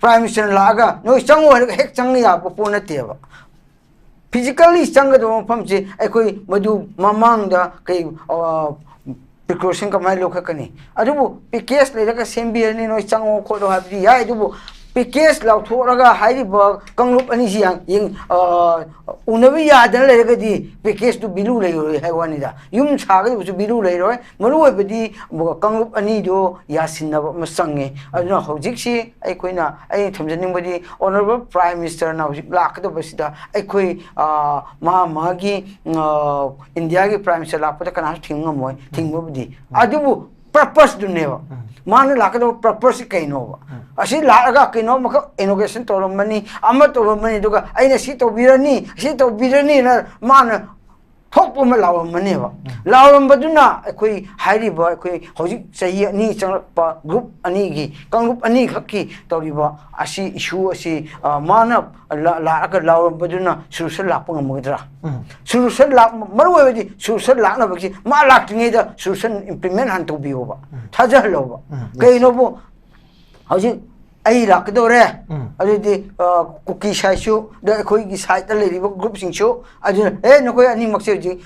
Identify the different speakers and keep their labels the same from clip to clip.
Speaker 1: Prime Minister Laga, no Chango Hek Changya Ponateva. Physically, Changa Pumchi, Equi, Madu, Mamanga, precaution ka mai lokakani adubu PKS ledaga sembi ani no chango ko do habdi ya adubu PKS law thoraga hairi ba kanglup ani siang ying unabi ya dan ledaga di PKS tu bilu le haiwani da yum chaga bu bilu le roi maru bedi kanglup ani do ya sinna ba masange aduna hojik si ai koina ai thamjaning badi honorable prime minister na hojik lak do basida ai koi ma gi India gi prime minister lak pa kana thingam moi thingbo adubu purpose do neva man lakado purpose kainova asi laraga kaino maka innovation tolomani ama tolomani duga aina si to birani na man thok ma lawamani ba lawam baduna koi hairi ba koi hoji sahi ni chang pa group ani gi group ani khaki toriba asi issue asi mana laraga lawam baduna solution lak pangamudra solution lak marwe di solution lak na bagi ma lak tingi da solution implement han to biyo ba thaja lo ba kaino bo hoji ai lak do re adidi cookie sai shu da khoi gi sai ta le ri group sing shu aju no koi ani mak se ji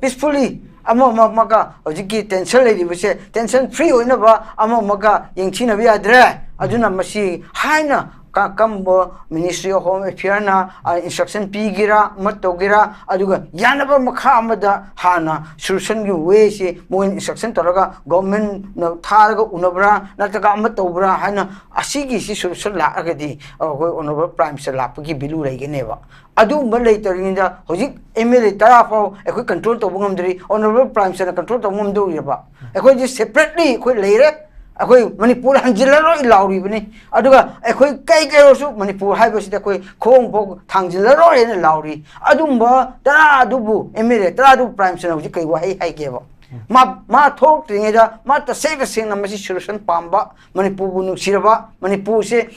Speaker 1: peacefully ama maka hoji ki tension le ri bse tension free hoina ba ama maka yengchina bi adre aduna masi haina Kambo Ministry of Home Affairs na instruction pigira matogira aduga yanaba makha amada hana solution gi way se mo instruction taraga government na tharaga unabra nataga amatobra hana asigi si solution la agadi hoi honorable prime minister la gi bilu rei geneba adu ma lei tarinda hojik MLA tarafo ekoi control to bungam honorable prime minister control to bungam do yaba ekoi ji separately ekoi leire akoi Manipur hanjilaro ilauri bani aduga akoi kai rosu Manipur haibasida akoi khong bog thangjilaro ene lauri adumba tara adubu emire tara adu prime minister hoji kai wahai hai keba ma thok tingeda ma ta sing na masi solution pamba Manipur bu nuksiraba Manipur se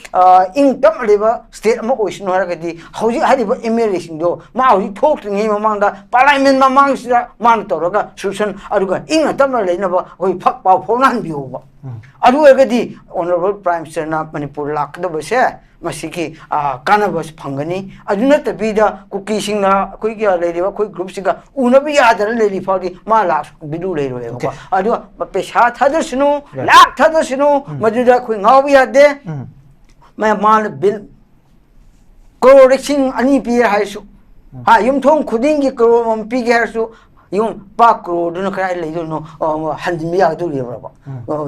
Speaker 1: ing tam leba state ma oisin haragadi hoji hariba emire singdo ma hoji thok tingi mamangda parliament mamang sida man toraga solution aduga ing tam leina ba hoi phak pau phonan biuba adu egadi honorable prime minister na Manipur lak do base masiki kanabas phangani aduna tabida cookie singna koi ga leiriba koi group siga unabi yadar leiri fawdi ma lak bidu leiro ba adu pesha thadarsinu lak thadarsinu majuda koi ngawi yade ma mal bill correction ani pi haisu ha yum thong khuding gi ko pi ge haisu yung pakro dun kaya le no hanjimiya do riba ba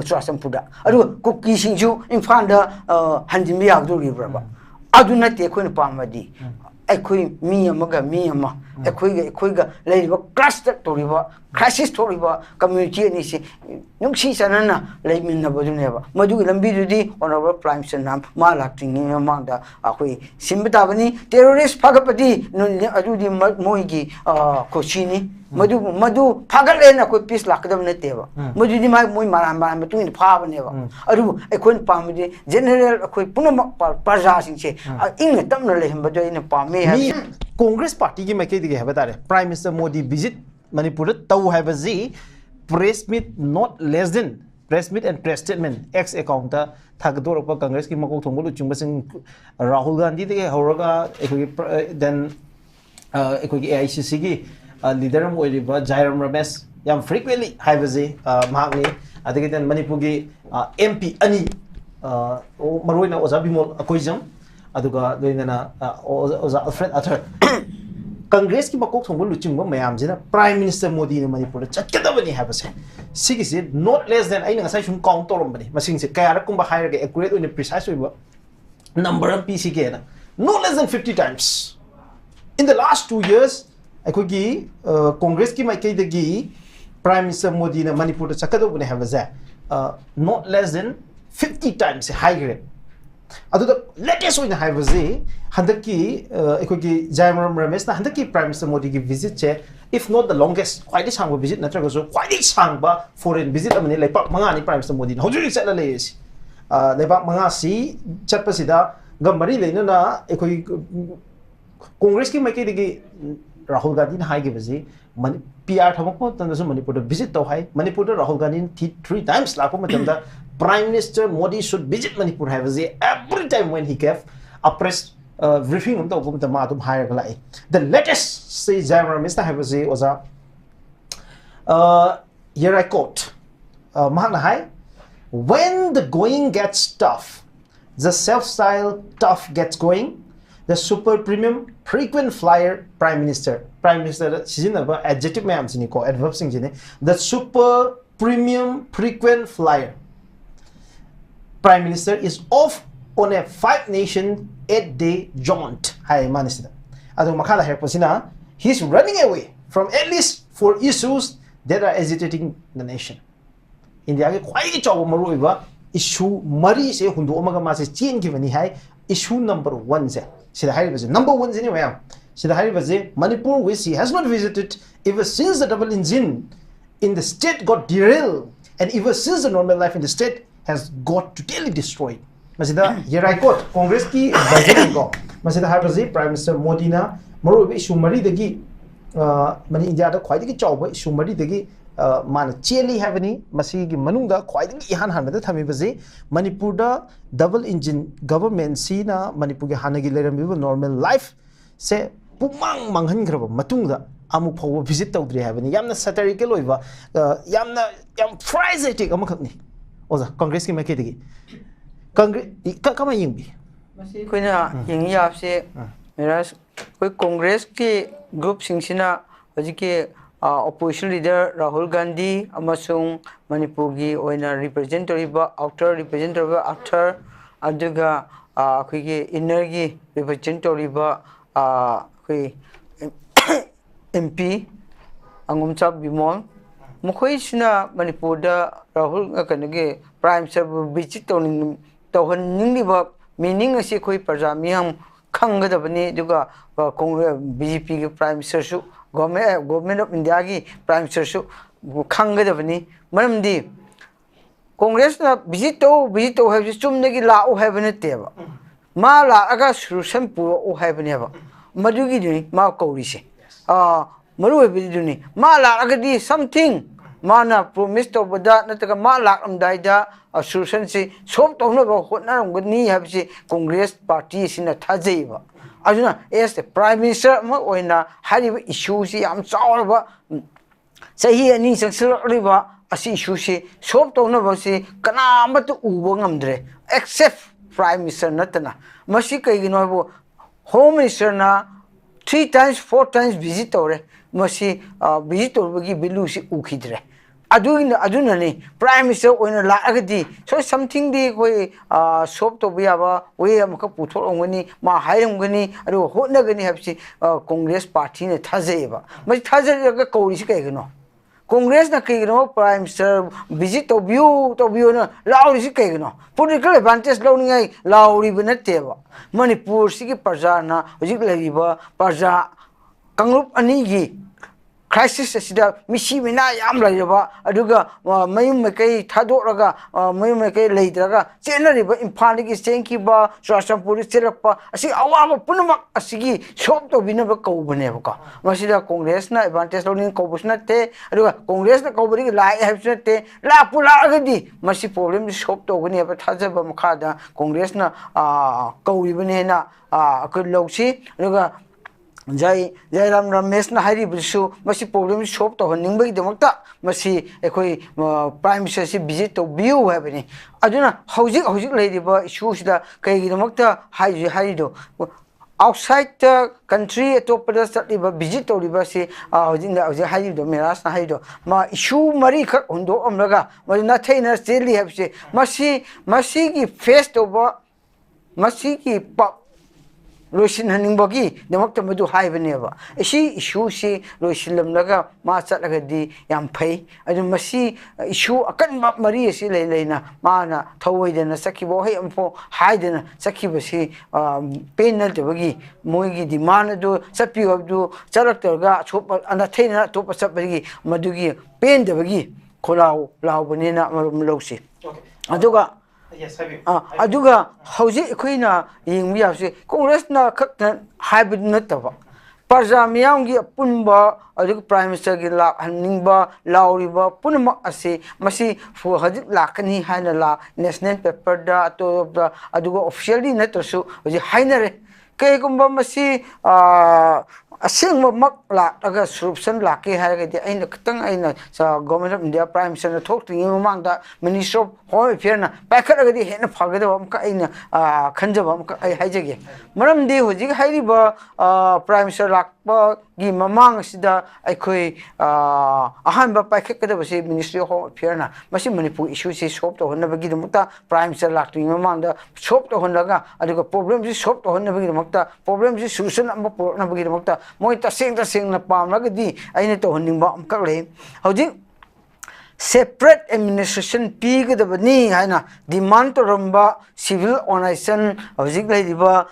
Speaker 1: trasam puda adu cookie singju infanda hanjimiya do riba ba adu na te khoi pamadi ekhoi mi amaga mi ama ekhoi ga le riba cluster to riba crisis to riba community ni si nungsi sanana le min na bodu ne ba madu lambi dudi honorable prime minister nam ma lakting ni mangda akhoi simbata bani terrorist phagapati adu di moigi kochini madu phagale na koi peace lakdam ne teba madu di mai moi maram tu ni pha bane ba adu ekhon pamdi general akhoi punam parja sing che ing tam na le him bado ina pame ha
Speaker 2: Congress party ki maike dige haba tare Prime Minister Modi visit Manipur tau haba zi press meet not less than press meet and press statement ex account ta thagdor pa Congress ki makok thongol chungba sing Rahul Gandhi dige horaga then ekoi AICC ki leader mo iliba Jairam Ramesh yam frequently haibazi mahakni adagi then Manipur gi MP ani maroina oza bimol akoijam aduga doinana oza Alfred Ather Congress ki makok thongbo luchingba mayam jina Prime Minister Modi ne Manipur chatkadabani habase sigi se not less than aina ngasai sum count torombani masing se kaya rakumba higher accurate and precise oiba number of PC ke na no less than 50 times in the last 2 years akogi Congress ki maike degi Prime Minister Modi ne Manipur chakadobane habase not less than 50 times high grade adu the latest oina habase handaki akogi Jairam Ramesh na handaki Prime Minister Modi ki visit che if not the longest quite sang visit natraga so quite sang ba foreign visit amani lepak manga ni Prime Minister Modi na hojuri chatla leisi lepak manga si chatpa sida gamari leina na akogi Congress ki maike degi Rahul Gandhi na hai gi bazi PR thamak ko tan so Manipur visit to hai Manipur Rahul Gandhi 3 times la ko matam da Prime Minister Modi should visit Manipur every time when he gave a press briefing the latest say Jamra Mr. Habazi was here I quote when the going gets tough, the self-styled tough gets going, the super premium frequent flyer Prime Minister adjective adverb the super premium frequent flyer Prime Minister is off on a 5-nation 8-day jaunt. He's running away from at least 4 issues that are agitating the nation. India ke khwai chaw maru iba issue mari se hundu omaga ma se chain ki bani hai issue number 1 se sida hai baje number 1 je ni wayam sida hai baje Manipur which he has not visited ever since the double engine in the state got derailed and ever since the normal life in the state has got totally destroyed. Masida here I quote Congress ki budget ko masida hai baje Prime Minister Modi na maru issue mari dagi mani India da khwai ki chaw issue mari dagi man cheli havani masigi manungda khwaiding ihan hanbada thamibaje Manipur da double engine government sina Manipur ge hanagi lerambiba normal life se pumang manghan graba matungda amuk phaw visit tawdri havani yamna satirical oiba yamna yam phrasetic amakhakni oza Congress ki maketigi Congress kama yingbi
Speaker 1: masi koina yingi yapse meras koi Congress ki group singsina hojike opposition leader Rahul Gandhi amasung Manipur gi oina representative outer representative after aduga khoi inner gi representative khoi MP angumcha bimol mukhoi sina Manipur da Rahul kanage prime minister visit tawhan ningliba meaning asi khoi praja miyam khangadabani duga Congress BJP gi prime minister su government of India ki prime minister su khangadabani maramdi Congress na visit to have chumne gi la o have ne teba ma la aga solution puro o have ne ba madugi ni ma kauri se maru be ni ma la aga di something mana promise to bada nataka ma la amdai da solution se sob to no ba hotna ngni have se Congress party sina thajei ba aduna as the prime minister ma oina hariba issue si am chawrba sahi ani sangsriba asi issue si sob to no ba si kana amatu ubo ngamdre except prime minister natana masi kai gino bo home minister na 3 times 4 times visit ore masi visit orgi bilu si ukhidre aduna ni prime minister oina la agadi so something di koi sob to biya ba we amka puthor ongani ma hairang gani aro hotna gani habsi Congress party ne thaje ba mai thaje ga kauri si kai gano Congress na kai gano prime minister visit to view na lauri si kai gano political advantage lo ningai lauri banate ba Manipur si ki praja na hojik laiba praja kangrup ani gi crisis asida misi mina yam lairaba aduga mayum mekai thadoraga mayum mekai leidraga chenariba imphal gi senki ba Swashampuri chelakpa asi awama punamak asigi sob to binaba kaubane ba masida Congress na advantage loning kaubusna te aduga Congress na kaubari gi lai habsna te la pula agadi masi problem sob to gani ba thajaba makhada Congress na kauri bane na akul lawsi aduga Jai Ram Ramesh na hari bisu masi problem solve to haning bagi demakta masi ekoi prime minister si visit to view habani aduna hojik leidiba issue sida kai gi demakta hari do outside the country atopada satliba visit to liba si hojik hari do meras na hari do ma issue mari khak hundo amlaga maduna thaina steli habse masi gi face to ba masi gi Loishin haning bagi demak ta madu hai bane ba isi issue si loishin lamlaga ma chatlaga di yam phai adu masi issue akan mari si leina mana thawoidena sakibo hai amfo haidena sakiba si penal te bagi moigi demand adu sapi abdu chalakterga chop ana thaina to pasap bagi madugi pen de bagi kholau law banena marum lawsi aduga
Speaker 2: Yes, have you?
Speaker 1: Aduga, how's it? Queen, in we have Congress na hybrid nutava. Parja miyamgi punba aduk Prime Minister gi lak haningba lauriba punma ase masi fu hadik lakani haina la national paper da to da adugo officially natrasu hoji hainare ke gumba masi asing mak la aga solution la ke ha ga aina katang aina sa government of India Prime Minister na thok tingi mamang da Minister of Home Affairs na packet ga di hena phagada bam ka aina khanjaba am ka ai haijege maram di hoji hairiba Prime Minister lakpa gi mamang sida aikoi ahan ba packet kada basi Ministry of Home Affairs na masi Manipur issue si solve to honna bagi dumta Prime Minister lak tingi mamang da solve to honna ga aduga problem si solve to honna bagi dumta problem si solution am pro na bagi dumta moi ta seng na pam la di aina to honning ba am ka le hoji separate administration pi ga da bani haina demand to ramba civil organization hoji lai diba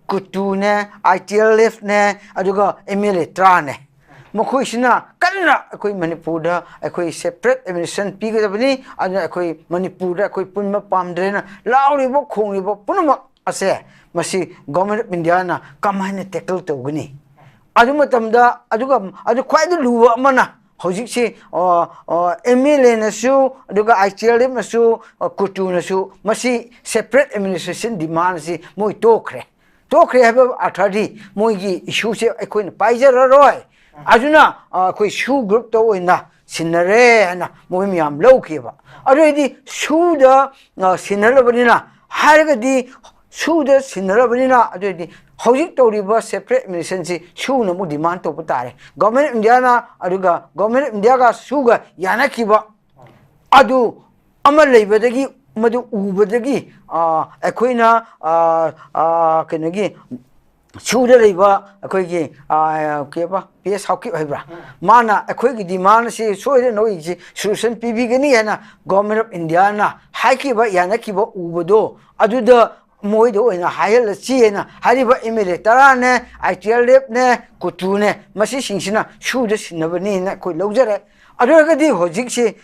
Speaker 1: kutu ne ITLF ne aduga MLA tra ne mokoi sina kanna akoi Manipur da akoi separate administration pi ga da bani ana akoi Manipur da akoi punma pam dre na lauri bo khongi bo punma ase masi government of India na kamaina tackle to gani adu matamda adu khwai du luwa mana hojik si MLA na su aduga ITLF na su kutu na su masi separate administration demand si moi tokre haba athadi moi gi issue se ekoi na paijar roi aduna koi shu group to oina sinare na moi miam lawkeba adu di shu da sinarabadina harga di shu da sinarabadina adu di hojik tawriba separate administration si shu na mu demand to patare government of India na aduga government of India ga shu ga yana kiba adu amal leibadagi madu ubadagi akoina kenagi shu da leiba akoigi keba PS hawki haibra mana akoigi demand si soire noi si solution pb gani hana government of India na haikiba yana kiba ubado aduda moi do ina hayal chi na hariba MLA tara ne ITLF ne kutu ne masi singsina shu da sinabani na koi lojare aduga di hojik si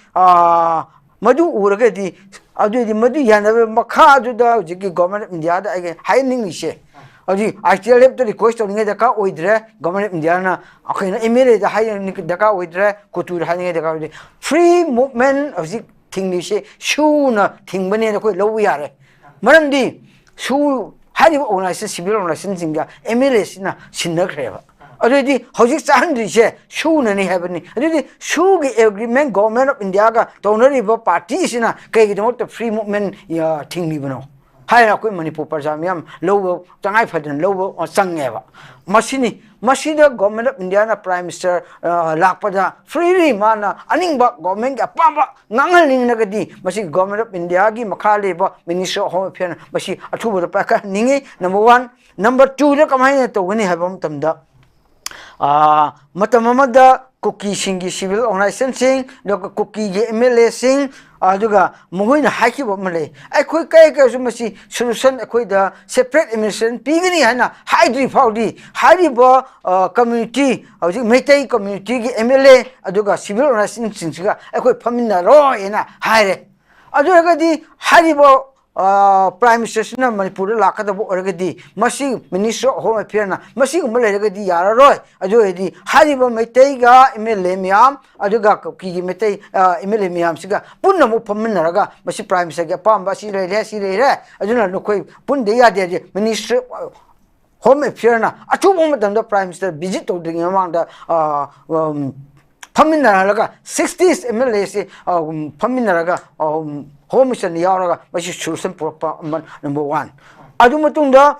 Speaker 1: madu uraga di adu di madu yana makha adu da hojik government of India da ai haining ni se adi ITLF to request to nge daka oidre government of India na akhina MLA da haining daka oidre kutu da haining daka free movement hojik thing ni se shu na thingbane na koi lobu yare maram di 수 하리브 organization civil organization 진가 MLAs나 신나그래요. 어디 허직 사람들이 슈는 해버니. 어디 슈기 agreement government of India가 donori버 party시나 그게도 또 free movement 야 팅리브노. 하이나 그 Manipur par자면 low 장ай 파든 low 상해봐. 마시다 government of India na prime minister lakpada freely mana aningba government ga pamba ngangal nagadi masi government of India gi makhale ba minister of home affairs masi athuba pa ka ningi number 1 number 2 da kamai to gani habam tamda matamamada cookie singi civil organization sing dok cookie ge MLA sing aduga muhoina haiki ba male ai khoi kai ka su masi solution khoi da separate administration pigani hana haidri faudi hari ba community hoji metai community ge MLA aduga civil organization sing ga khoi phamina ro ena haire aduga di hari ba Prime Minister na Manipur lakada bo oragadi masi Minister of Home Affairs na masi gumalagadi yara roy adu edi hariba metai ga MLA miam aduga ki metai MLA miam siga punna mu pamnaraga masi Prime Minister ga pamba si re aduna no koi pun de ya de Minister Home Affairs na achu mo madam Prime Minister visit to ding among da pamnaraga 60s MLA si pamnaraga home mission yauraga masi solution proper number 1 adu matungda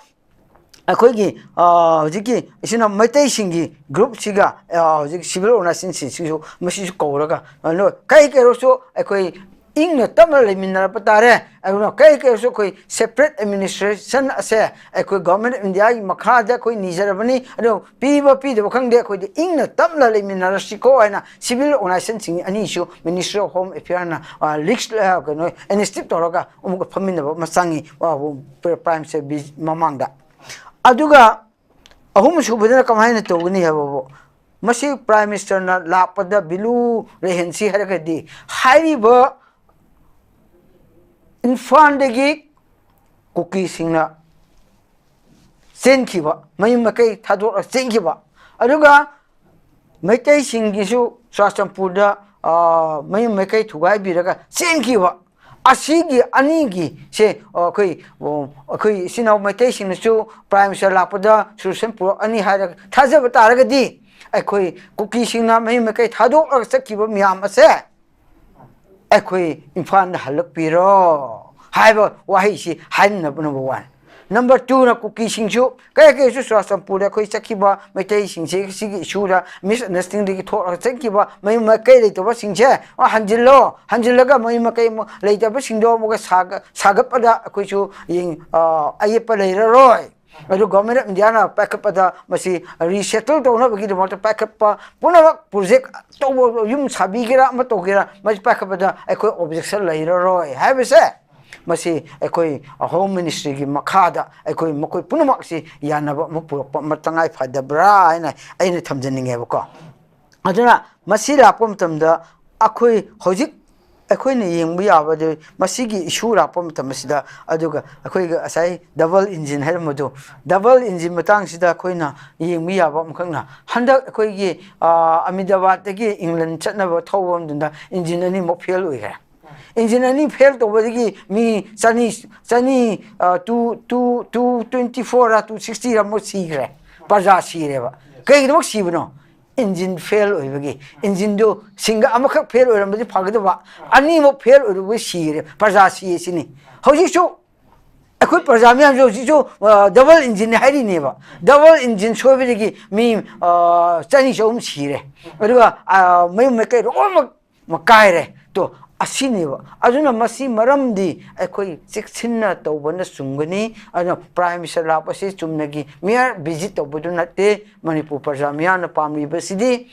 Speaker 1: akoigi hojiki isina maitai singi group siga hojik civil organization sisu masi koraga no kai kai roso akoi ingna tamla leminara patare auna kai kai roso koi separate administration ase akoi government of India gi makha da koi nijarabani ado piba de khang de koi ingna tamla leminara siko aina civil organization sing ani issue Ministry of Home Affairs na list la ko no instip toroga umuk phamina masangi wa prime se mamangda aduga ahum subudana kamaina to gni habo masi prime minister na lapada bilu rehensi haragadi hariba infandegi cookie singna senkiba mayum makai thador senkiba aduga maitai singisu Chulalongpurda mayum maikai thugai biraga senkiwa asigi anigi se koi sinau maitai singsu prime minister lapada solution pur ani haira thajaba taragadi akhoi kuki singna mayum maikai thadok sakkiba miyam ase akhoi imphal halak piro haiba wahi si hanna number 1 number 2 na kuki singsu kai su Chulalongpurda khoi sakkiba maitai singse sigi issue misunderstanding gi thok sakkiba mayum maikai leitoba singse hanjillaga mayum maikai leitoba singdo moga sagapada khoi su ying ayepa leiraroi adu government of India na pakapada masi resettle to na bagi demot pakapa puna project to yum sabigira ma togira mas pakapada ekoi objection leiraroi habese masi ekoi home ministry gi makhada ekoi makoi punamak si yanaba mapurpa matangai phadabra aina thamjaninge bako aduna masi lapom tamda akoi hojik akoi ne yengbu yabade masi gi issue lapom tamasida aduga akoi ga asai double engine hermodo double engine matang sida koina yengbu yaba mkhangna handa akoi gi Ahmedabad gi England chatnaba thawam dunda engine ani mo fail oiga engine ani fail to bagi mi chani 224 ra 260 ra mo sigre parja sireba kai dok sibno engine fail oibagi engine do singa amakak fail oiramdi phagdaba ani mo fail oiru sire parja si sini hoji chu akoi parja mi amjo ji chu double engine hairi neba double engine soibigi mi chani chom sire aduga mai mai kai ro makai to asineba aduna masi maramdi ekoi siksinna tobana sungani ana prime minister lapasi chumnagi mere visit tobudu natte Manipur parja miana pamri basidi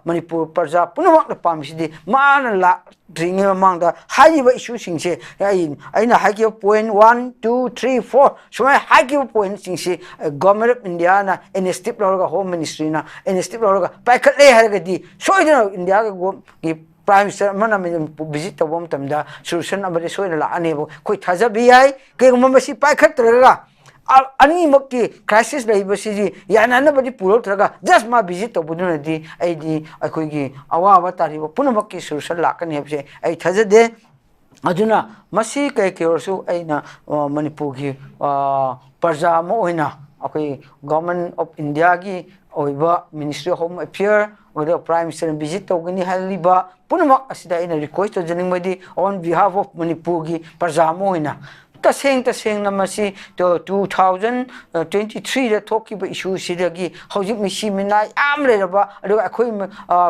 Speaker 1: Manipur parja punamak na pamsidi mana la dringa mangda haiba issue singse aina haiki point 1 2 3 4 shoma haiki point singse government of India na initiative lorga home ministry na initiative lorga paikhatle haragadi soidana India gi prime minister mana visit to bom tamda solution abade soina la anebo koi thajabi ai ke masi paikhat traga ani mokki crisis leiba siji yanana badi puro traga just ma visit to buduna di aidi akoi gi awa taribo punamakki solution la kan hebse ai thajade aduna masi kai ke orsu aina Manipur gi parja mo oina akoi government of India gi oiba ministry of home affairs or prime minister visit to gani haliba punamak asida ina request to janingmadi on behalf of Manipur gi parjamo ina taseng na masi to 2023 da thoki ba issue sidagi hojik misi mina am leraba adu akoi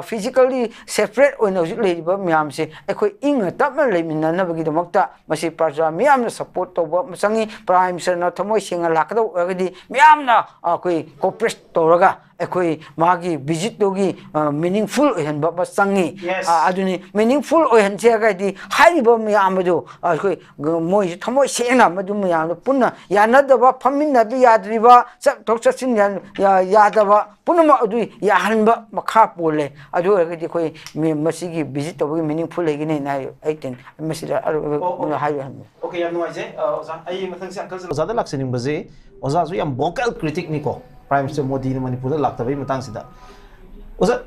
Speaker 1: physically separate oina hojik leiba myam se akoi inga tapna leimina na bagi damakta masi parja myam na support to ba masangi prime minister na thamoi singa lakado agadi myam na akoi cooperate toraga ekoi magi visit dogi meaningful oihan ba sangi aduni meaningful oihan chega di haiba myamadu akoi moi thamoi sena madu myam punna yanadaba phamina bi yadriba thokchasin yadaba punma adu yahanba makha pole adu agadi koi masigi visit dogi meaningful legine na 18 masida haiba
Speaker 2: okay yam noise oza ai mathang se uncle oza da laksening baje oza su yam vocal critic ni ko Prime Minister Modi ni Manipur lakta bai matang sida oza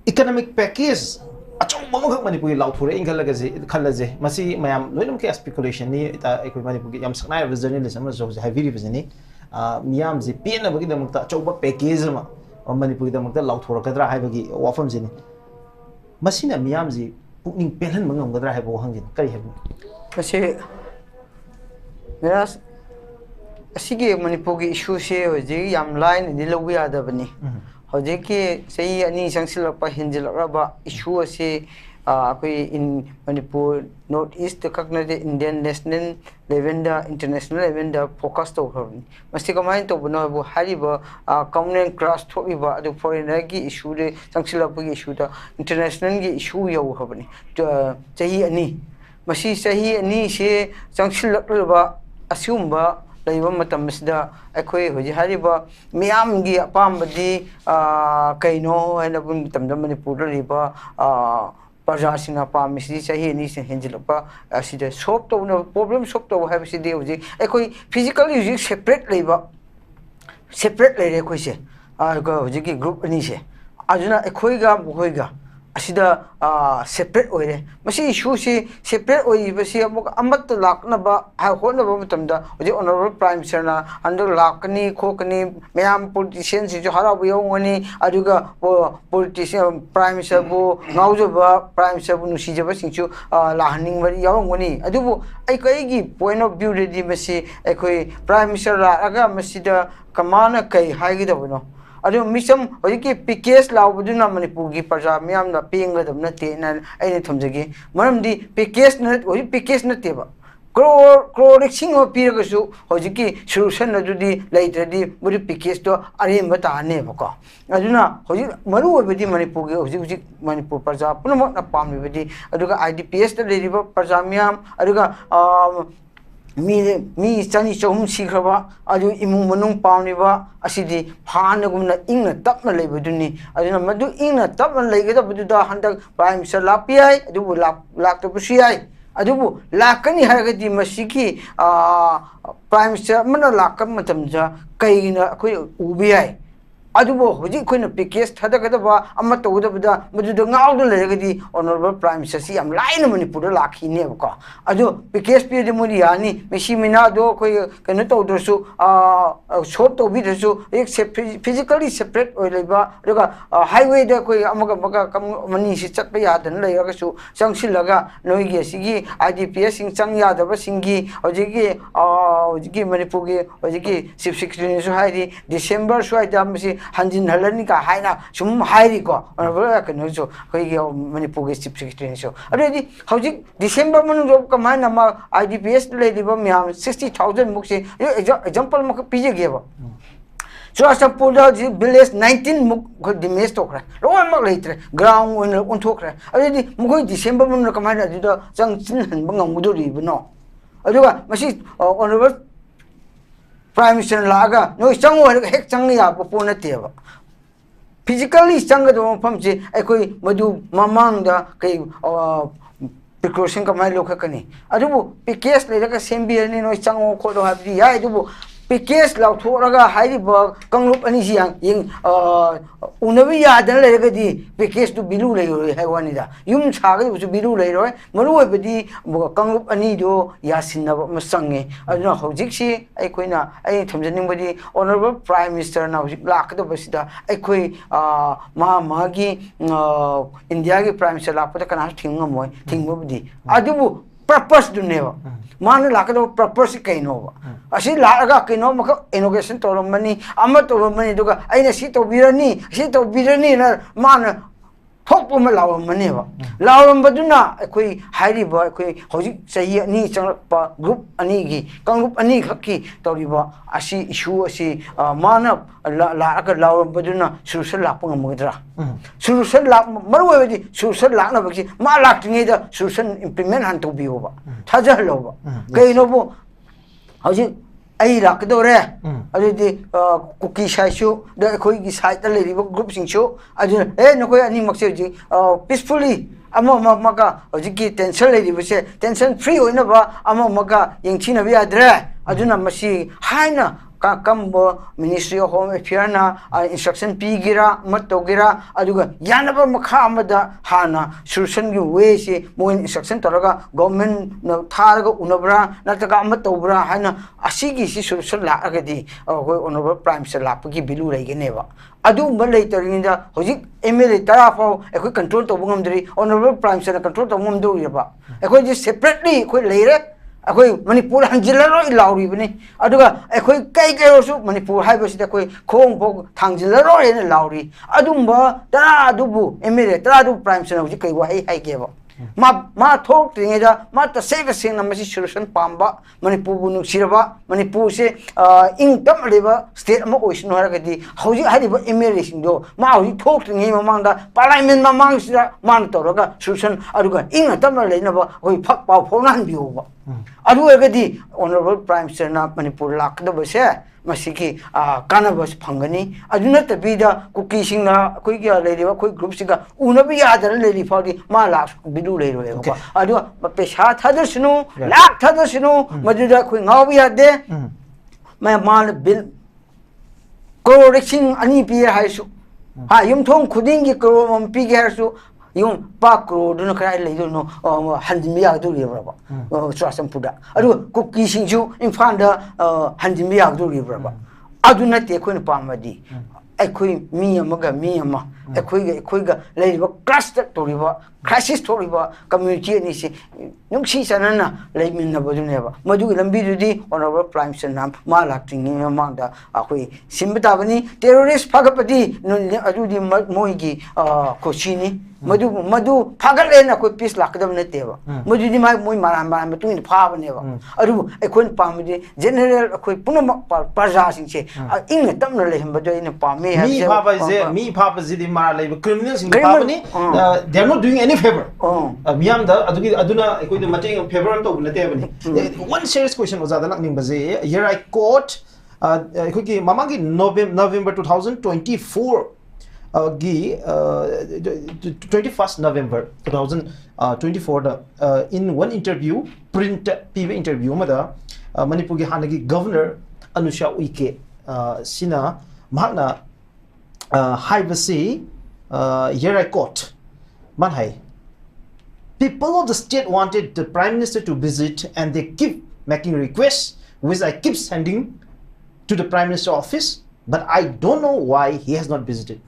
Speaker 2: economic package achong mamak Manipur lau thore ingala gaje khalaje masi mayam loinam ke speculation ni ta ekoi Manipur ke yam saknai journalism ma job heavy revision miyam ji pena bagi damuk ta achong package ma Manipur damuk ta lau thora kadra hai bagi wafam jini masina miyam ji pukning penhan mangam kadra hai bo hangjin kari hai
Speaker 1: kasi meras asigi Manipur gi issue se hoji yam line ni logi adabani hoji ki sei ani sangsilak pa hinjilak issue ase akoi in Manipur north east kakna de Indian national level da international level da focus to hobni masti kamai to bono bu hariba common class thoiba adu foreigner gi issue de sangsilak gi issue da international gi issue yaw hobni chahi ani masi chahi ani se sangsilak ba asumba leiba matamsda akoi hoji hariba miyam gi apambadi kaino haina bun tamda Manipur riba parja sina pamisi chahi ni se henjilapa asida solve to no problem solve to have si de hoji akoi physically separate leiba separate leire koi se hojiki group ani se ajuna ekhoiga mohoiga asida separate oire masi issue si separate oi basi amat lakna ba ha hona ba matamda hoji honorable prime minister na under lakni khokni mayam politicians ju harabu yongani aduga politician prime minister bu ngaujo ba prime minister bu nusi jaba singchu lahaning bari yawngani adubu ai kai gi point of view ready masi ekoi prime minister la aga masida kamana kai haigi da bono अरे मिसम होजिकी पिकेस लाउबदुना मणिपुर की प्रजा मियाम ना पेंगदम नते ना आइने थमजगे मरमदी पिकेस न होजि पिकेस नतेबा क्रोर सिंग हो पिरगसु होजिकी solution अदुदी लेइत्रदी बुरी पिकेस तो अरेम बताने बको अदुना होजि मरु ओबदी मणिपुर के होजि मणिपुर प्रजा पुनमक ना पामबदी अदुगा आईडीपीएस ता लेरिबा प्रजा मियाम अदुगा मी चनी चौम सिख्रबा अदु इमुंग मनुंग पावनिबा असिदि फानगुमना इंगना तपना लेबदुनी अदुना मदु इंगना तपना लेगदबदुदा हंदक प्राइम मिनिस्टर लापियाय अदुबु लाक्तबुसियाय अदुबु लाकनी हारगदि मसिकी प्राइम मिनिस्टर मना लाकम मतमजा कइना अखोय उबियाय अदुबो होजि खोइना पैकेज थदगदबा अमा तौदबदा मदुदा ngaud लेगदि ऑनरेबल प्राइम मिनिस्टर सी हम लाइन मणिपुर लाखिने बको अदु पैकेज पिदि मोदि यानी मेसी मिना दो खोइ कनो तौदरसु शॉप तौबिदरसु एक फिजिकली सेपरेट ओइलेबा दुगा हाईवे द खोइ अमगा मगा कम मनी सि चटप यादन लेगसु चंगसिलगा नोइगे सिगी आईडीपीएस सिंग चंग यादब सिंगी होजिकी मणिपुर के होजिकी चीफ सेक्रेटरी सु हाइदि डिसेंबर सुइदा मसी हंजिन हलनी का हाइना सुम हाइरी को अनबल कनो जो खैगे मणिपुर के चीफ सेक्रेटरी सो अरेदि हौजिक डिसेंबर मनु जो कमाइना मा आईडीपीएस लेदिबा म्याम 60000 मुकसे एग्जांपल मक पिजेगेबा चुराचंदपुर जी विलेज 19 मुक खो डिमेज तोखरे लोन मक लेत्रे ग्राउंड ओन ओनथोखरे अरेदि मुखै डिसेंबर मनु कमाइना दिदो जंग चिन हनब ngangudoribनो अदुगा मसी ऑनरेबल प्राइम मिनिस्टर लागा नो चंगो हेक चंग या पोन तेबा फिजिकली चंग दो मफम से अखोई मधु ममांग दा कई प्रिकॉशन कमाई लोखकनी अदुबु पिकेस लेरका सेम्बियरनी नो चंगो खोदो हाबदी या अदुबु पैकेज लाउथोरगा हाइरिबा कंगलुप अनि सियांग उनबि यादन लेरगदि पैकेज दु बिलु लेरोय हाइवानिदा युम सागदुसु बिलु लेरोय मरुयबदि कंगलुप अनि दो यासिनब मसंगे अदुना हौजिकसि अइखोइना अइ थमजनिंबदि ऑनरेबल प्राइम मिनिस्टर ना हौजिक लाकदबसिदा अइखोइ मागी इंडिया के प्राइम मिनिस्टर लापदा कना थिंगमोय थिंगबदि अदुबु पर्पस दुनेबा मान लाकदो पर्पस कइनोबा असी लागा कइनो मक इनोवेशन तोरमनी अम तोरमनी दुगा अइना सि तोबिरनी ना मान थोपम लावमनेबा लावमबदुना अखोइ हाइरिबा अखोइ हौजिक सही अनि चंगपा ग्रुप अनि गी कंगरुप अनि खकी तोरिबा असी इशू असी मान लागा लावमबदुना सोल्यूशन लापंगमगदरा सोल्यूशन ला मरुवबदि सोल्यूशन लानबकी मा लाक्तिङेदा सोल्यूशन इम्प्लीमेंट हन तोबियोबा थाजहलोबा कइनोबो हौजिक आई लाकदोरे अदि कुकी साइसु द अखोइगी साइड द लेरिबो ग्रुप सिंसु अदि नकोय अनि मक्से जि पीसफुली अमो मका हौजिकी टेंशन लेरिबसे टेंशन फ्री होइनबा अमो मका यंगथिनबि याद्रे अदुना मसी हाइना काकम्बो मिनिस्ट्री ऑफ होम अफेयर ना इंस्ट्रक्शन पीगिरा मतोगिरा अदुगा यानबा मखा अमदा हाना सोल्यूशन की वे से मोइन इंस्ट्रक्शन तोरगा गवर्नमेंट न थारगा उनबरा नतगा मतोबरा हाना असिगी सि सोल्यूशन लागदी होय ऑनरेबल प्राइम मिनिस्टर लापगी बिलु लेगनेबा अदु मलै तरिंदा होजिक एमएलए तराफो एखोय कंट्रोल तोबंगमदरी ऑनरेबल प्राइम मिनिस्टर कंट्रोल तोबंगमदोरिबा एखोय जि सेपरेटली एखोय लेरे अखोई मणिपुर हंजिलरोय लाउरिबनी अदुगा अखोई कई कयोसु मणिपुर हाइबसिदा अखोई खोंगबो थांजिलरोय ने लाउरी अदुंबा तरा अदुबु एमएलए तरा अदु प्राइम मिनिस्टर होजि कई वाहै हाइगेबा मा थोक त्रिंगेदा मा तसेग सेंग नमसि सोल्यूशन पाम्बा मणिपुर बुनु सिरबा मणिपुर से इंग तम लेबा स्टेट अमा ओइसनो हरगदि हौजि हारिबा एमएलए सिंदो मा हौजि थोक त्रिंगे ममांदा पार्लियामेंट ममांग सिदा मान तोरगा सोल्यूशन अदुगा इंग तम लेनबा होय फक पाव फोनान बियोबा अदु एगदि ऑनरेबल प्राइम मिनिस्टर ना मणिपुर लाकदबसे मसिकी कानबस फंगनी अदुना तबीदा कुकी सिंगना कोई क्या लेरिबा कोई ग्रुप सिगा उनबि यादर लेरि फागी मा लाख बिदु लेरोय अदु पेशा थादसनु लाख थादसनु मजुदा कोई ngawi यादे मैं मान bill crore rexing ani pi haisu ha yum thong khuding gi crore om pi ge haisu yung pa crore do no krai le do no hanjin ya do le ba chwa sam puda adu ko ki sing chu infan da hanjin ya do le ba adu na te ko ni pa ma di ai khoi mi amaga mi ama ai khoi ga le ba cluster to ri ba crisis to ri ba community ni si nung si sanana le min na ba du ne ba madu lambi du di honorable prime minister nam ma la ting ni ma da akhoi simbata bani terrorist phagapati nun adu di moi gi ko chi ni madu phagal le na ko peace lakdam na te ba madu di mai moi maran ba tu ni pha ba ne ba adu ai khoi pa mi di general akhoi punam parja sing che ing na tam na le hamba do ina pa me
Speaker 2: mi papa ze di mara le criminals in papa ni they are not doing any favor miyam da aduna ekoi the mateng favor to na te bani one serious question was that ning baze here I quote ekoi ki mama ki November 2024 gi 21st November 2024 da in one interview print PV interview ma da Manipur gi hanagi governor Anusha Uike sina mahna Haibasi, here I quote, Manhai. People of the state wanted the Prime Minister to visit and they keep making requests, which I keep sending to the Prime Minister office, but I don't know why he has not visited.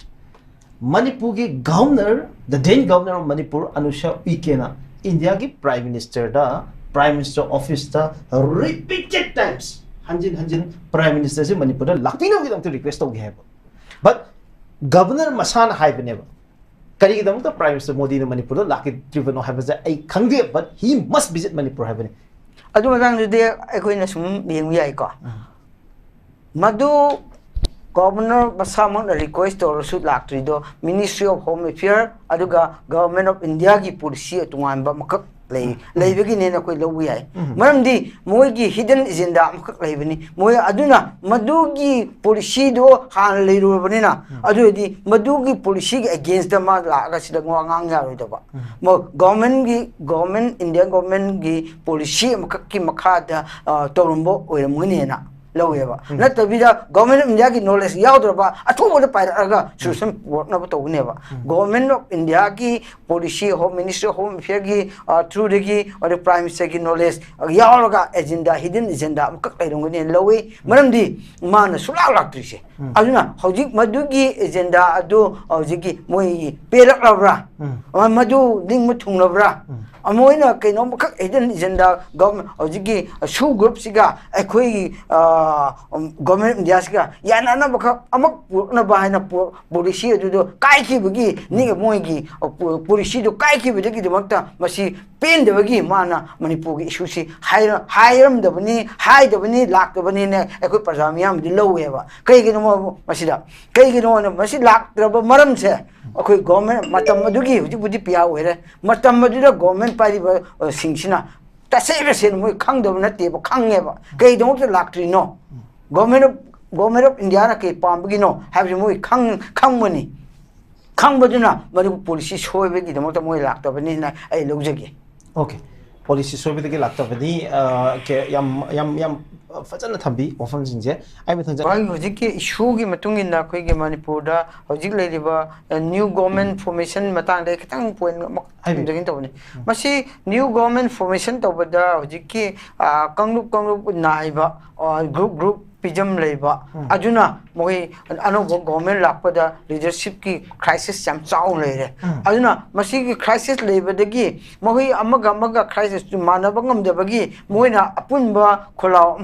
Speaker 2: Manipur governor, the then governor of Manipur, Anusha Uike, India Prime Minister Prime Minister office repeated times. Hanjin Prime Minister se Manipur Lakpino gidam to request to have. But Governor Masan Haibaneva. Karigam the Prime Minister Modi in Manipur, Lucky Driven have a Kangi, but he must visit Manipur having.
Speaker 1: I don't know there a queen being Yaika. Madu Governor Masamon a request or suit Laktrido, Ministry of Home Affairs, Aduga, Government of India gi policy to one Bamakak. Lay begin in a quite low way. Mamdi, Moigi hidden is in the Lavini, Moya Aduna, Madugi Policido, Han Lidu Vanina, Adudi, Madugi Policy against the Madla, Gasidanga, government, Indian government, policy, Makaki Makata, Torumbo, or Munina. Lower. Not the vida government of India no less Yaudaba, I told the Piraga, Susan work never to never. Government of India policy, Home Minister, Home Affairs, through the or the Prime Minister no less Yauraga agenda, hidden agenda, I don't in Lowy, Madame Man Sulactrice. Aduna, Hojik Madugi agenda, do or Ziki, Moi, Pera Lavra, Madu, Dingmutung Lavra. Amoina Kano hidden agenda, government or Ziki, a shoe group cigar, a quay government Diaska, Yana Amak behind a policy to do Kaiki Bagi, Nigga Moigi, or policy to Kaiki Bagi the Makta, Masi, pain the Bagi, Mana, Manipugi, Shusi, hire the Bani, hide the Bani, lack the Bani, a good Pazamiam, the low ever. Kagan Masida, Kagan on Masi lack the Maram say, okay, government, Matamadugi, would you be aware? Matamadura government party Singshina. That's everything we can't do not table, can't ever. They don't electric no. Government of Indiana, Pambino, have you movie, come money. Come Baduna, but policy show the Motomoy lacked of an in a logic.
Speaker 2: Okay. Policy show with the laptop of the yam Fazana Tambi, often Zinja. I mean, Shugi Matungin, Quigi Manipuda, or Jigliva, a new government formation, Matan, they can't point. I'm doing it. Masi, new government formation over the Jiki, Kanglup Naiva, or group. Pijam labor. Ajuna, Moy, and Anobo government Lapada, leadership key crisis, some sound later. Ajuna, Masiki crisis labor the gay, Mohi Amagamaga crisis to Manabangam the Bagi, Moina, Apunba, Kola,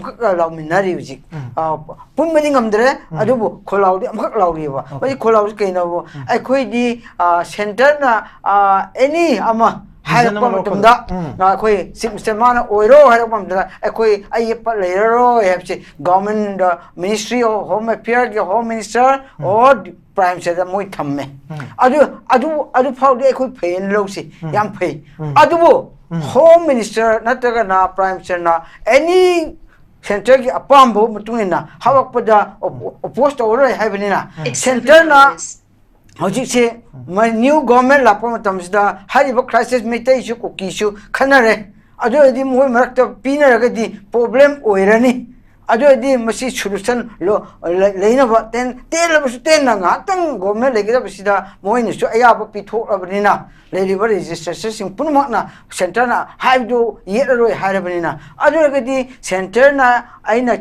Speaker 2: Minari music. Pumbingam dre, Adobo, Kola, River. What you call out Kano? I quit the center, any Ama. Simstemana Oiro had later government Ministry of Home Affairs, Home Minister or Prime Minister Moitame. Adu how they could pay in Losi, young pay. Adu Home Minister, not Prime Minister, any center a pambo, Matuna, how put the opposed order having center. How do you say my new government Lapomatams da Haribo crisis metation cookie shoe canare. I do the more marked up pinagadi problem or any.
Speaker 1: ꯑꯗꯨꯗꯤ ꯃꯁꯤ solution ꯂꯩꯅꯕ ꯇꯦꯜꯂꯕꯁꯨ ꯇꯦꯟꯅ ꯉꯥꯏꯍꯥꯛꯇꯪ government ꯂꯩꯒꯗꯕꯁꯤꯗ ꯃꯣꯏꯅꯁꯨ ꯑꯌꯥꯕ ꯄꯤꯊꯣꯛꯂꯕꯅꯤ나 ꯂꯩꯔꯤꯕ ꯔꯦꯖꯤꯁꯇ꯭ꯔꯦꯁꯟꯁꯤꯡ ꯄꯨꯝꯅꯃꯛꯅ ꯁꯦꯟꯇꯔꯅ ꯍꯥꯏꯕꯗꯨ ꯌꯦꯠꯂꯔꯣꯏ ꯍꯥꯏꯔꯕꯅꯤ나 ꯑꯗꯨ ꯑꯣꯏꯔꯒꯗꯤ ꯁꯦꯟꯇꯔꯅ ꯑꯩꯅ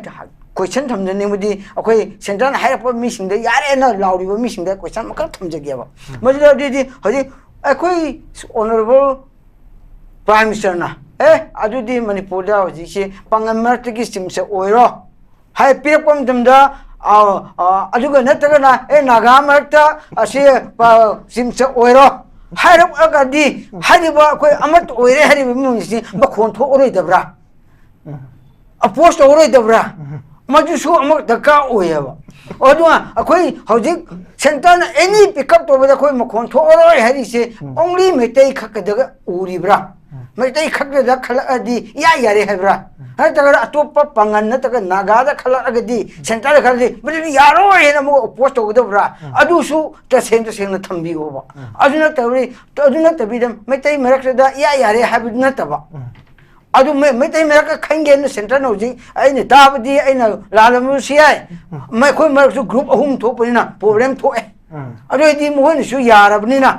Speaker 1: ꯀꯣꯏꯁꯟ ꯊꯝꯖꯅꯤꯡꯕꯗꯤ ꯑꯩꯈꯣꯏ ꯁꯦꯟꯇꯔꯅ ꯍꯥꯏꯔꯛꯄ ꯃꯤꯁꯤꯡꯗ ꯌꯥꯔꯦꯅ ꯂꯥꯎꯔꯤꯕ ꯃꯤꯁꯤꯡꯗ ꯀꯣꯏꯁꯟ ꯑꯃꯈꯛ ꯊꯝꯖꯒꯦꯕ ꯃꯗꯨꯗ ꯑꯗꯨꯗꯤ ꯍꯧꯖꯤꯛ ꯑꯩꯈꯣꯏ ꯑꯣꯅꯔꯦꯕꯜ ꯄ꯭ꯔꯥꯏꯝ ꯃꯤꯅꯤꯁꯇꯔꯅ ꯑꯗꯨꯗꯤ ꯃꯅꯤꯄꯨꯔꯗ ꯍꯧꯖꯤꯛꯁꯦ ꯄꯥꯡꯒꯜ ꯃꯔꯛꯇꯒꯤ ꯆꯤꯡꯁ ꯑꯣꯏꯔꯣ ꯍꯥꯏ ꯄꯤꯔꯛꯄ ꯃꯇꯝꯗ ꯑꯗꯨꯒ ꯅꯠꯇ꯭ꯔꯒꯅ ꯅꯥꯒꯥ ꯃꯔꯛꯇ ꯑꯁꯤ ꯆꯤꯡꯁ ꯑꯣꯏꯔꯣ ꯍꯥꯏꯔꯛꯑꯒꯗꯤ ꯍꯥꯏꯔꯤꯕ ꯑꯩꯈꯣꯏ ꯑꯃꯠꯇ ꯑꯣꯏꯔꯦ ꯍꯥꯏꯔꯤꯕ ꯃꯤꯁꯤ ꯃꯈꯣꯟ ꯊꯣꯛꯑꯔꯣꯏꯗꯕ꯭ꯔꯥ ꯑꯄꯣꯁ ꯇꯧꯔꯣꯏꯗꯕ꯭ꯔꯥ ꯃꯗꯨꯁꯨ ꯑꯃꯨꯛ ꯗꯔꯀꯥꯔ ꯑꯣꯏꯌꯦꯕ ꯑꯗꯨꯒ ꯑꯩꯈꯣꯏ ꯍꯧꯖꯤꯛ ꯁꯦꯟꯇꯔꯅ ꯑꯦꯅꯤ ꯄꯤꯛꯑꯞ ꯇꯧꯕꯗ ꯑꯩꯈꯣꯏ ꯃꯈꯣꯟ ꯊꯣꯛꯑꯔꯣꯏ ꯍꯥꯏꯔꯤꯁꯦ ꯑꯣꯡꯂꯤ ꯃꯩꯇꯩ ꯈꯛꯇꯗꯒ ꯎꯔꯤꯕ꯭ꯔꯥ ꯃꯩꯇꯩ ꯈꯛꯇꯗ ꯈꯜꯂꯛꯑꯗꯤ ꯏꯌꯥ ꯌꯥꯔꯦ ꯍꯥꯏꯕ꯭ꯔꯥ नत्रगा अतोप पंगन नत्रगा नागादा खलगदी सेंटर खलदी मदि यारो हेन मो पोस्ट तोगदब्रा अदुसु तसेंग थंबिओबा अदुना तबरी अदुना तबिदम मैतै मरकदा या यारे हाबि नतबा अदु मैतै मरक खंगेन सेंटर नौजि अइने ताबदि अइना लालमु सियाय मै खोय मरकसु ग्रुप अहुम थोपनिना प्रॉब्लम थोए अदुदि मोहनसु यारबनिना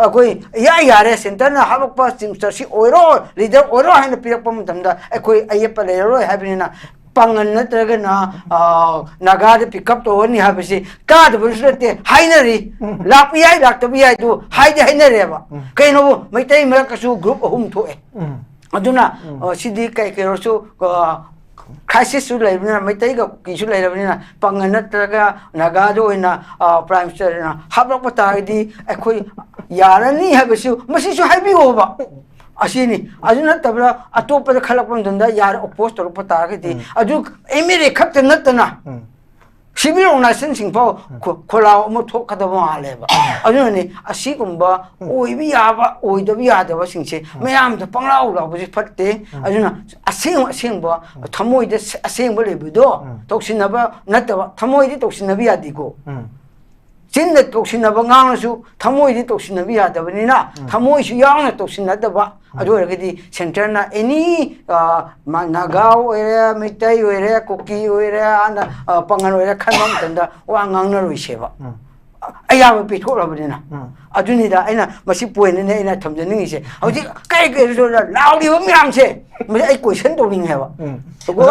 Speaker 1: अखोय या यारे सेंटर ना हाबक चिमस्टर सी ओइरो लीडर ओइरो हाइन पिरक मतमदा अखोय अयप लेरो हाबिना पंगन नत्रगना नागाद पिकअप तोहनी हाबसी कादबसु नते हाइनरी लापियाय लाक्तबियाय दु हाइदे हाइनरेबा कइनो मैतै मरकसु ग्रुप अहुम थोए अदुना सिदि कई केरोसु crisis su lai bina mai tai ga ki su lai bina pangan natraga nagado ina prime minister na habrak pata di akhoi yarani habesu masi su haibi oba asini ajuna tabra atopa da khalak pam danda yar oppose tor pata ga di aju emire khakta natna civil organization sing pau khola mo thok kada ma leba ajuna ni asi kumba oibi yaba oidabi yadaba singse mayam da panglau la bu fatte ajuna asing ba thamoi de asing ba lebudo toksinaba nataba thamoi de toksinabi yadigo chin de toksinaba ngangsu thamoi de toksinabi yadabani na thamoi su yauna toksinadaba adu oragadi center na any nagao area mitai area koki area ana pangan area khanam tanda wa ngangna roiseba ayaba pitholabani aduni da aina masi point ne aina thamjani se hauji kai kai so laudi ba myam se me ai question to ning heba
Speaker 2: go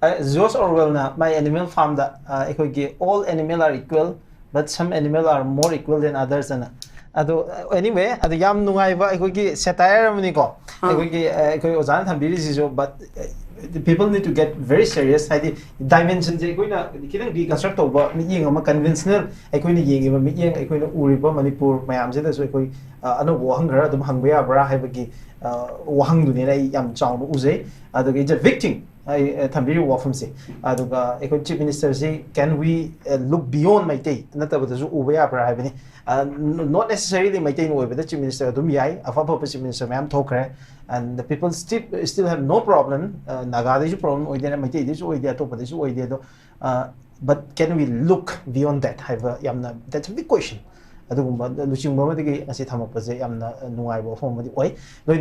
Speaker 2: a George Orwell na my animal farm da ekoi all animal are equal but some animal are more equal than others and ado anyway ado yam nungai ba ekoi satire mani ko ekoi ozan thambiri sijo but the people need to get very serious hadi dimensions ekoi na kidang reconstruct over yeng ama conventional ekoi ni yeng ba mi yeng ekoi na uriba manipur mayam je da so ekoi ano wahang gar adum hangba ya bra haibagi wahang du ne lai yam chaw no uje ado ge je victim I thambiri wafum se aduga ekoi chief minister se can we look beyond my day natabada su ubaya bra haibani not necessarily my day no but the chief minister dum yai afa chief minister ma'am thokre and the people still have no problem nagada ju problem oidena my day ju oidea to pada ju oidea do but can we look beyond that have yamna that's a big question adugumba luching mama de asi thamapase yamna nungai bo form oi